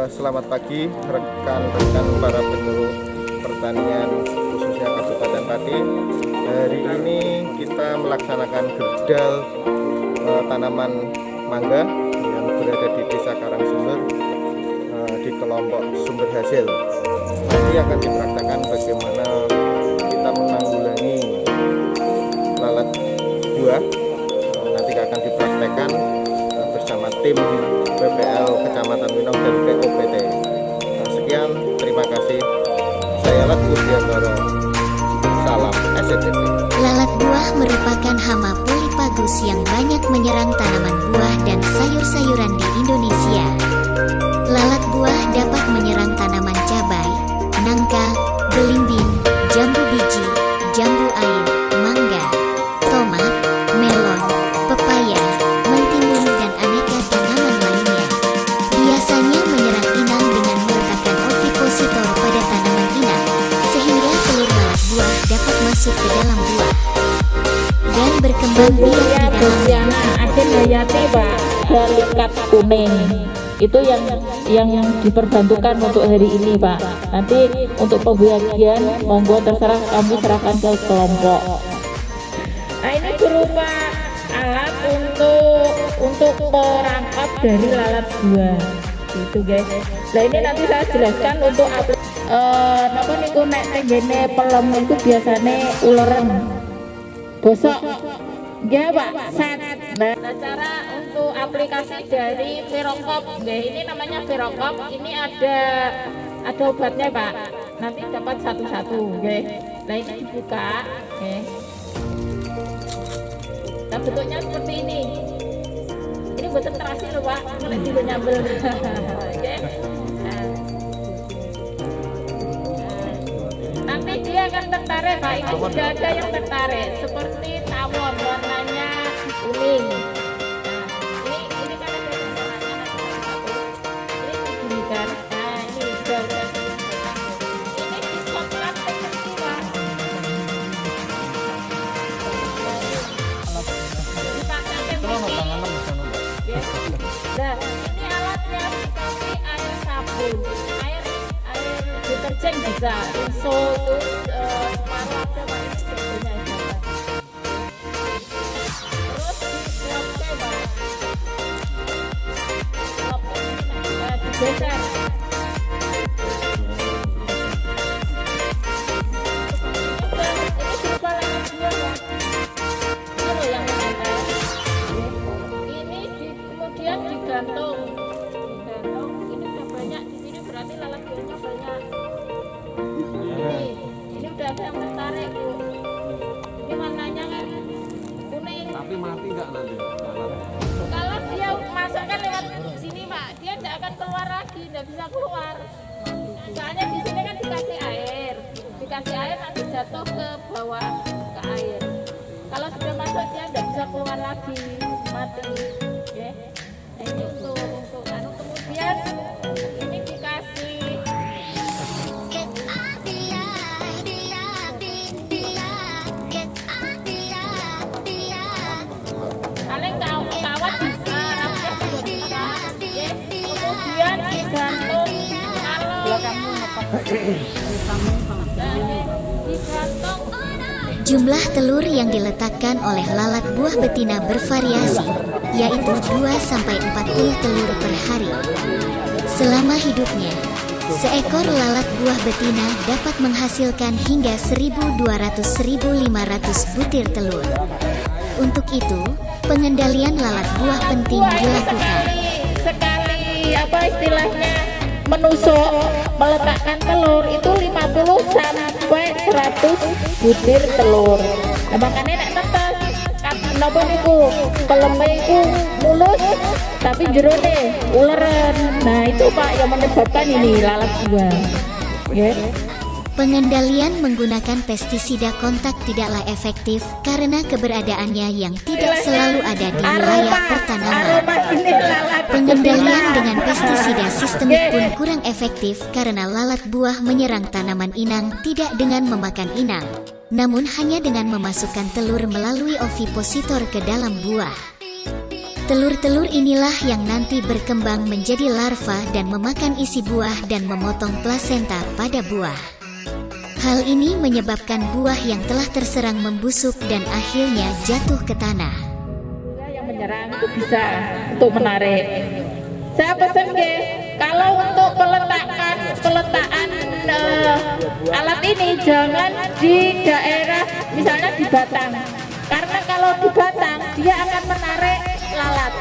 Selamat pagi rekan-rekan para penyuluh pertanian khususnya Kabupaten Pati. Hari ini kita melaksanakan gerdal tanaman mangga yang berada di Desa Karangsumber di kelompok sumber hasil. Nanti akan dipraktekkan bagaimana kita menanggulangi lalat buah. Nanti akan dipraktekkan bersama tim PPL Kecamatan Winong dan POPT. Sekian, terima kasih. Saya Lat Udiantoro. Salam SCTV. Lalat buah merupakan hama Polypagus yang banyak menyerang tanaman buah dan sayur-sayuran di Indonesia. Lalat buah dapat menyerang tanaman cabai, nangka, belimbing, jambu biji, jambu air, mangga, tomat, melon, pepaya, mentimun, dan aneka tanaman lainnya. Biasanya menyerang inang dengan meletakkan ovipositor pada tanaman inang, sehingga telur lalat buah dapat masuk ke dalam buah dan berkembang biak di dalamnya. Agen Hayati Pak, balikat kuning itu yang diperbantukan untuk hari ini Pak. Nanti untuk pembagian monggo terserah kami serahkan ke kelompok. Nah ini berupa alat untuk perangkap dari lalat buah gitu guys. Nah ini nanti saya jelaskan untuk napa niku nek tenggene pelem itu biasanya uleran bosok nggih Pak set. Nah cara untuk aplikasi dari Virocop nggih, ini namanya Virocop, ini ada obatnya Pak, nanti dapat satu-satu nggih. Nah ini dibuka nggih. Nah bentuknya seperti ini buatan terasi loh Pak, kalau tidak nyambel. Okay. Nanti dia akan tertarik Pak, ini sudah ada yang tertarik seperti tawon warnanya kuning. Nah, ini kan ada warnanya ini begini kan. Nah ini sudah ini disokkan tertentu Pak. Nah, ini alatnya dikasih air sabun, air deterjen bisa, separuh aja Pak, ini sebetulnya terus dicelupkan Pak, digeser. Ini berupa lalat buah Pak. Ini loh yang menempel. Kemudian digantung, ini udah banyak di sini, berarti lalat buahnya banyak. Ini udah ada yang tertarik Bu. Ini warnanya kan kuning. Tapi mati nggak nanti? Kalau dia masukkan lewat sini Pak, dia tidak akan keluar lagi, tidak bisa keluar. Soalnya di sini kan dikasih air nanti jatuh ke bawah ke air. Kalau sudah masuk dia tidak bisa keluar lagi, mati. Okay. Nah, ini untuk kemudian ini dikasih paling kawat bisa, rambutnya juga bisa. Okay. Kemudian digantung digantung. Jumlah telur yang diletakkan oleh lalat buah betina bervariasi, yaitu 2-40 telur per hari. Selama hidupnya, seekor lalat buah betina dapat menghasilkan hingga 1.200-1.500 butir telur. Untuk itu, pengendalian lalat buah penting dilakukan. Sekali apa istilahnya menusuk meletakkan telur itu 50 sampai 100 butir telur. Nah, makanya nek netes napa niku peleme iku mulus tapi jerone uleran. Nah itu Pak yang menyebabkan ini lalat buah. Nggih. Pengendalian menggunakan pestisida kontak tidaklah efektif karena keberadaannya yang tidak selalu ada di wilayah pertanaman. Pengendalian dengan pestisida sistemik pun kurang efektif karena lalat buah menyerang tanaman inang tidak dengan memakan inang, namun hanya dengan memasukkan telur melalui ovipositor ke dalam buah. Telur-telur inilah yang nanti berkembang menjadi larva dan memakan isi buah dan memotong plasenta pada buah. Hal ini menyebabkan buah yang telah terserang membusuk dan akhirnya jatuh ke tanah. Yang menyerang itu bisa untuk menarik. Saya pesan kalau untuk peletakan alat ini jangan di daerah misalnya di batang, karena kalau di batang dia akan menarik lalat.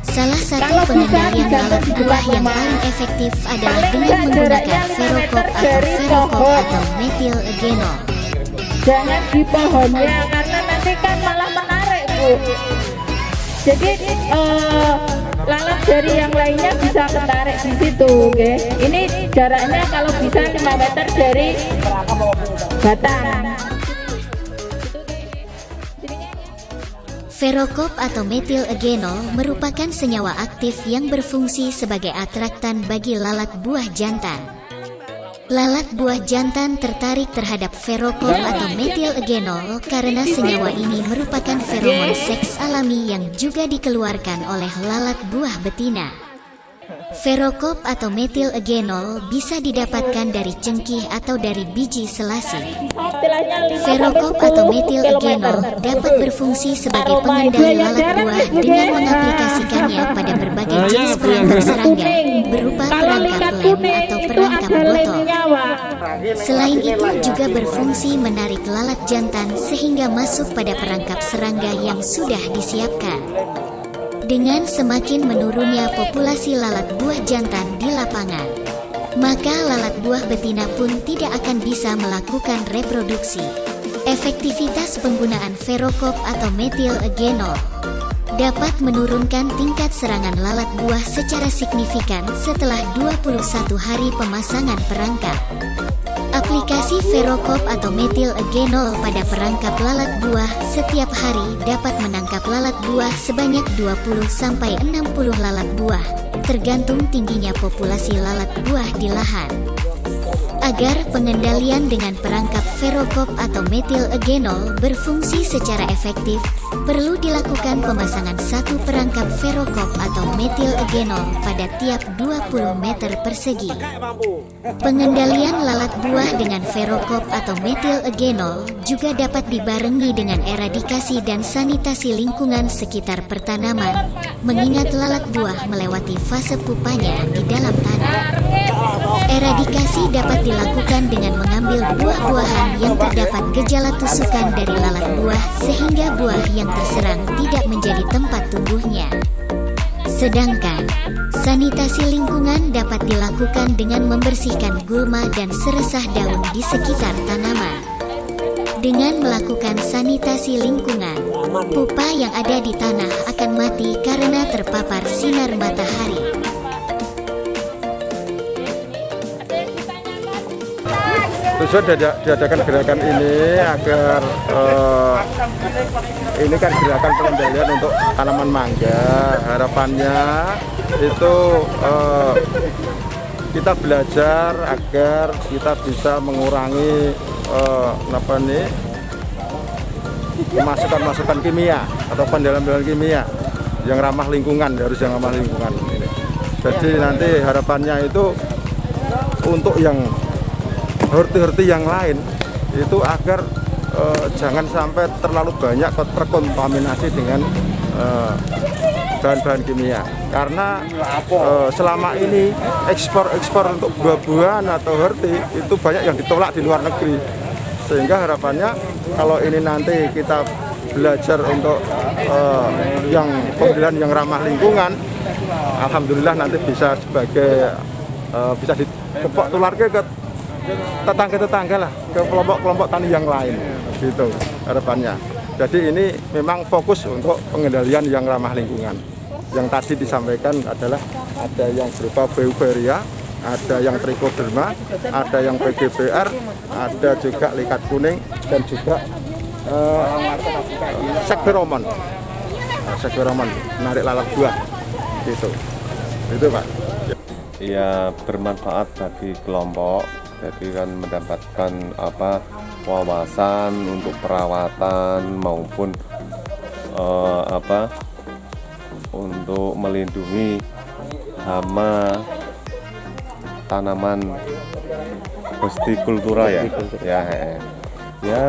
Salah satu pengendalian lalat buah yang paling efektif adalah dengan menggunakan Ferokop atau metil eugenol. Jangan di pohonnya karena nanti kan malah menarik, Bu. Jadi lalat dari yang lainnya bisa ketarik di situ, okay? Ini jaraknya kalau bisa 5 meter dari batang. Ferokop atau metil eugenol merupakan senyawa aktif yang berfungsi sebagai atraktan bagi lalat buah jantan. Lalat buah jantan tertarik terhadap ferokop atau metil eugenol karena senyawa ini merupakan feromon seks alami yang juga dikeluarkan oleh lalat buah betina. Ferokop atau metil eugenol bisa didapatkan dari cengkih atau dari biji selasi. Ferokop atau metil eugenol dapat berfungsi sebagai pengendali lalat buah dengan mengaplikasikannya pada berbagai jenis perangkap serangga, berupa perangkap lem atau perangkap botol. Selain itu juga berfungsi menarik lalat jantan sehingga masuk pada perangkap serangga yang sudah disiapkan. Dengan semakin menurunnya populasi lalat buah jantan di lapangan, maka lalat buah betina pun tidak akan bisa melakukan reproduksi. Efektivitas penggunaan ferokop atau metil eugenol dapat menurunkan tingkat serangan lalat buah secara signifikan setelah 21 hari pemasangan perangkap. Aplikasi ferokop atau metil eugenol pada perangkap lalat buah setiap hari dapat menangkap lalat buah sebanyak 20-60 lalat buah, tergantung tingginya populasi lalat buah di lahan. Agar pengendalian dengan perangkap ferokop atau metil eugenol berfungsi secara efektif, perlu dilakukan pemasangan satu perangkap ferokop atau metil eugenol pada tiap 20 meter persegi. Pengendalian lalat buah dengan ferokop atau metil eugenol juga dapat dibarengi dengan eradikasi dan sanitasi lingkungan sekitar pertanaman, mengingat lalat buah melewati fase pupanya di dalam tanah. Eradikasi dapat dilakukan dengan mengambil buah-buahan yang terdapat gejala tusukan dari lalat buah sehingga buah yang terserang tidak menjadi tempat tumbuhnya. Sedangkan, sanitasi lingkungan dapat dilakukan dengan membersihkan gulma dan seresah daun di sekitar tanaman. Dengan melakukan sanitasi lingkungan, pupa yang ada di tanah akan mati karena terpapar sinar matahari. Tujuan diadakan gerakan ini agar ini kan gerakan pengendalian untuk tanaman mangga. Harapannya itu kita belajar agar kita bisa mengurangi masukan-masukan kimia atau pendalam-pendalam kimia yang ramah lingkungan, harus yang ramah lingkungan ini. Jadi nanti harapannya itu untuk yang horti-horti yang lain itu agar jangan sampai terlalu banyak terkontaminasi dengan bahan-bahan kimia, karena selama ini ekspor untuk buah-buahan atau horti itu banyak yang ditolak di luar negeri, sehingga harapannya kalau ini nanti kita belajar untuk yang pengendalian yang ramah lingkungan, alhamdulillah nanti bisa sebagai bisa ditularkan ke tetangga-tetangga lah, ke kelompok-kelompok tani yang lain, gitu harapannya. Jadi ini memang fokus untuk pengendalian yang ramah lingkungan. Yang tadi disampaikan adalah ada yang berupa Beauveria, ada yang Trichoderma, ada yang PGBR, ada juga likat kuning, dan juga sekferomon. Sekferomon menarik lalat buah, gitu. Itu Pak. Ya, bermanfaat bagi kelompok. Jadi kan mendapatkan wawasan untuk perawatan maupun untuk melindungi hama tanaman hortikultura ya. Ya,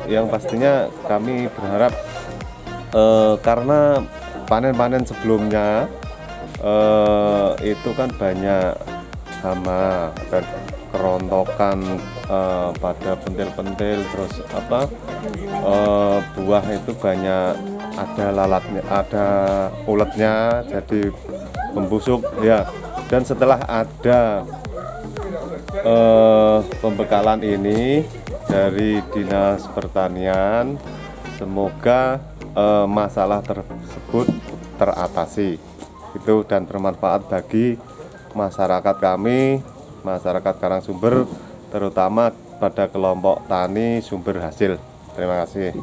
yang pastinya kami berharap karena panen-panen sebelumnya itu kan banyak hama dan kerontokan pada pentil-pentil, terus buah itu banyak ada lalatnya, ada uletnya, jadi membusuk ya. Dan setelah ada pembekalan ini dari Dinas Pertanian, semoga masalah tersebut teratasi itu dan bermanfaat bagi masyarakat kami, masyarakat Karangsumber, terutama pada kelompok tani sumber hasil. Terima kasih.